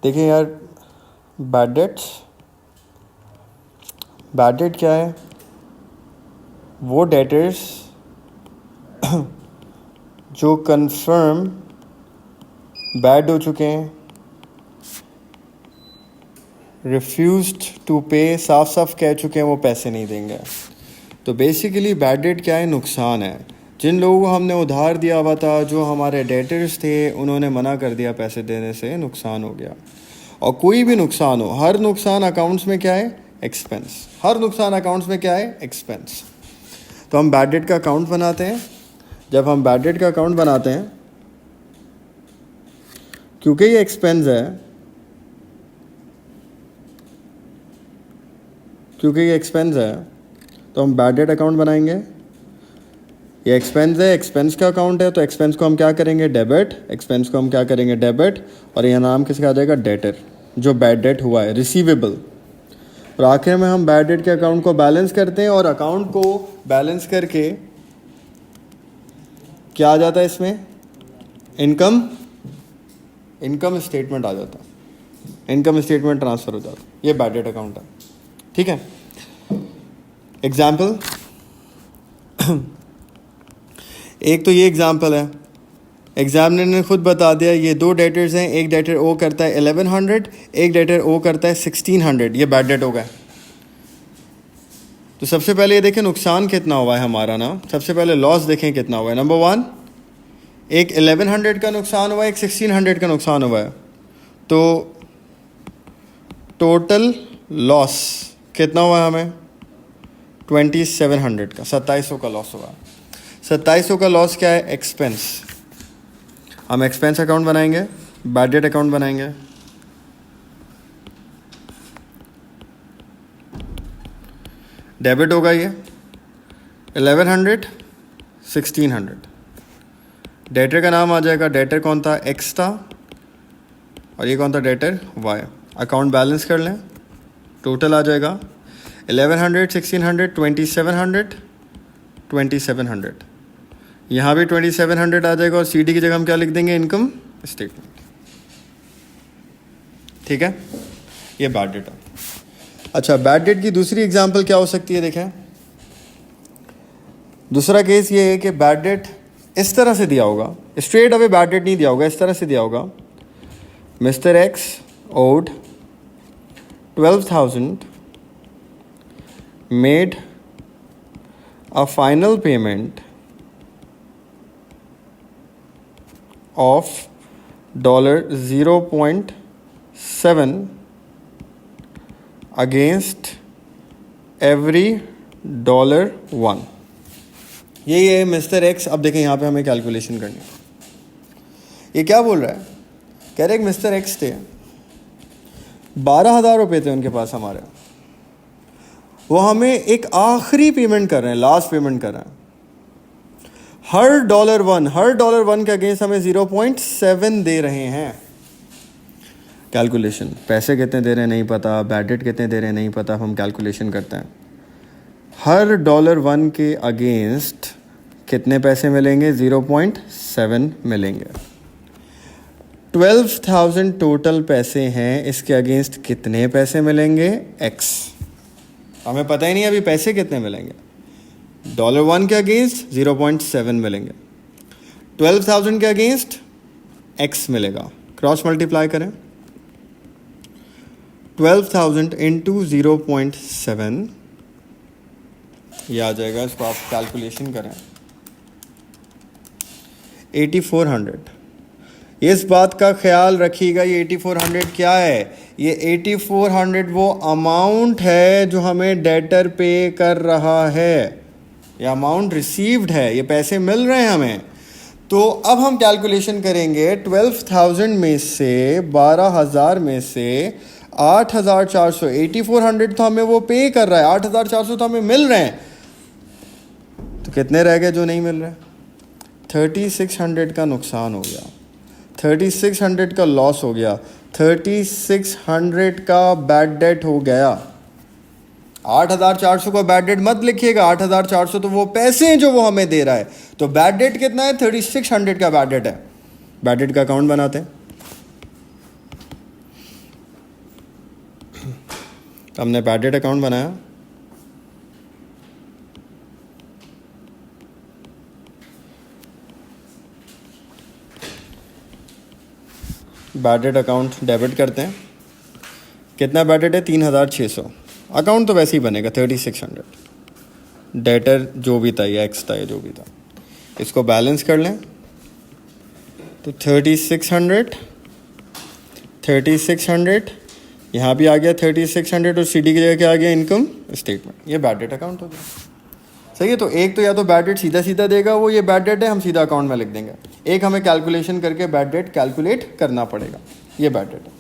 देखिए यार, bad debt क्या है? वो डेटर्स जो कंफर्म बैड हो चुके हैं, रिफ्यूज्ड टू पे, साफ साफ कह चुके हैं वो पैसे नहीं देंगे। तो बेसिकली बैड डेट क्या है? नुकसान है। जिन लोगों को हमने उधार दिया हुआ था, जो हमारे डेटर्स थे, उन्होंने मना कर दिया पैसे देने से, नुकसान हो गया। और कोई भी नुकसान हो, हर नुकसान अकाउंट्स में क्या है? एक्सपेंस। हर नुकसान अकाउंट्स में क्या है? एक्सपेंस। तो हम बैड डेट का अकाउंट बनाते हैं। जब हम बैड डेट का अकाउंट बनाते हैं, क्योंकि ये एक्सपेंस है, तो हम बैड डेट अकाउंट बनाएंगे। ये एक्सपेंस है, एक्सपेंस का अकाउंट है, तो एक्सपेंस को हम क्या करेंगे? डेबिट। एक्सपेंस को हम क्या करेंगे? डेबिट। और यह नाम किसका आ जाएगा? डेटर, जो बैड डेट हुआ है, रिसीवेबल। और आखिर में हम बैड डेट के अकाउंट को बैलेंस करते हैं, और अकाउंट को बैलेंस करके क्या आ जाता है इसमें? इनकम स्टेटमेंट आ जाता है। इनकम स्टेटमेंट ट्रांसफ़र हो जाता है। ये बैड डेट अकाउंट है। ठीक है। एग्जाम्पल, एक तो ये एग्जाम्पल है, एग्जामिनर ने खुद बता दिया ये दो डेटर्स हैं, एक डेटर ओ करता है 1100, एक डेटर ओ करता है 1600। ये बैड डेट हो गया। तो सबसे पहले ये देखें नुकसान कितना हुआ है हमारा ना। सबसे पहले लॉस देखें कितना हुआ है। नंबर 1, एक 1100 का नुकसान हुआ है, एक 1600 का नुकसान हुआ है। तो टोटल लॉस कितना हुआ है हमें? 2700 का, 2700 का लॉस हुआ। 2700 का लॉस क्या है? एक्सपेंस। हम एक्सपेंस अकाउंट बनाएंगे, बैड डेट अकाउंट बनाएंगे। डेबिट होगा ये 1100, 1600। डेटर का नाम आ जाएगा, डेटर कौन था? एक्स था। और ये कौन था? Debtor Y. अकाउंट बैलेंस कर लें, टोटल आ जाएगा 1100, 1600, 2700, 2700। यहाँ भी 2700 आ जाएगा, और सी डी की जगह हम क्या लिख देंगे? Income statement. ठीक है, ये बैड डेट है। अच्छा, बैड डेट की दूसरी एग्जांपल क्या हो सकती है? देखें, दूसरा केस ये है कि बैड डेट इस तरह से दिया होगा, स्ट्रेट अवे बैड डेट नहीं दिया होगा, इस तरह से दिया होगा, Mr X owed 12,000, made a final payment of $0.7 against every $1। यही है मिस्टर एक्स। अब देखें यहाँ पे हमें कैलकुलेशन करनी है। ये क्या बोल रहा है? कह रहे हैं मिस्टर एक्स थे, 12,000 रुपये थे उनके पास हमारे, वो हमें एक आखिरी पेमेंट कर रहे हैं, लास्ट पेमेंट कर रहे हैं। हर $1 के अगेंस्ट हमें 0.7 दे रहे हैं। कैलकुलेशन, पैसे कितने दे रहे हैं नहीं पता, बैड डेट कितने दे रहे हैं नहीं पता, हम कैलकुलेशन करते हैं। हर $1 के अगेंस्ट कितने पैसे मिलेंगे? 0.7 मिलेंगे। 12,000 टोटल पैसे हैं, इसके अगेंस्ट कितने पैसे मिलेंगे? एक्स। हमें पता ही नहीं अभी पैसे कितने मिलेंगे। $1 के अगेंस्ट 0.7 मिलेंगे, 12,000 के अगेंस्ट x मिलेगा। क्रॉस मल्टीप्लाई करें, 12,000 इंटू 0.7, ये आ जाएगा। इसको आप कैलकुलेशन करें, 8400। इस बात का ख्याल रखिएगा, ये 8400 क्या है? ये 8400 वो अमाउंट है जो हमें डेटर पे कर रहा है, ये अमाउंट रिसीव्ड है, ये पैसे मिल रहे हैं हमें। तो अब हम कैलकुलेशन करेंगे, 12,000 में से 12,000 में से 8,400, 8400 तो हमें वो पे कर रहा है, 8,400 तो हमें मिल रहे हैं, तो कितने रह गए जो नहीं मिल रहे? 3600 का नुकसान हो गया, 3600 का लॉस हो गया, 3600 का बैड डेट हो गया। 8,400 का बैड डेट मत लिखिएगा, 8,400 तो वो पैसे हैं जो वो हमें दे रहा है। तो बैड डेट कितना है? 3600 का बैड डेट है। बैड डेट का अकाउंट बनाते हैं। हमने बैड डेट अकाउंट बनाया, बैड डेट अकाउंट डेबिट करते हैं। कितना बैड डेट है? 3600। अकाउंट तो वैसे ही बनेगा 3600। डेटर जो भी था, ये एक्स था, ये जो भी था, इसको बैलेंस कर लें तो 3600 यहाँ भी आ गया 3600 और सीडी की जगह क्या आ गया? Income statement. ये बैड डेट अकाउंट हो गया। सही है। तो एक तो या तो बैड डेट सीधा सीधा देगा वो, ये बैड डेट है, हम सीधा अकाउंट में लिख देंगे। एक हमें कैलकुलेशन करके बैड डेट कैलकुलेट करना पड़ेगा। ये बैड डेट है।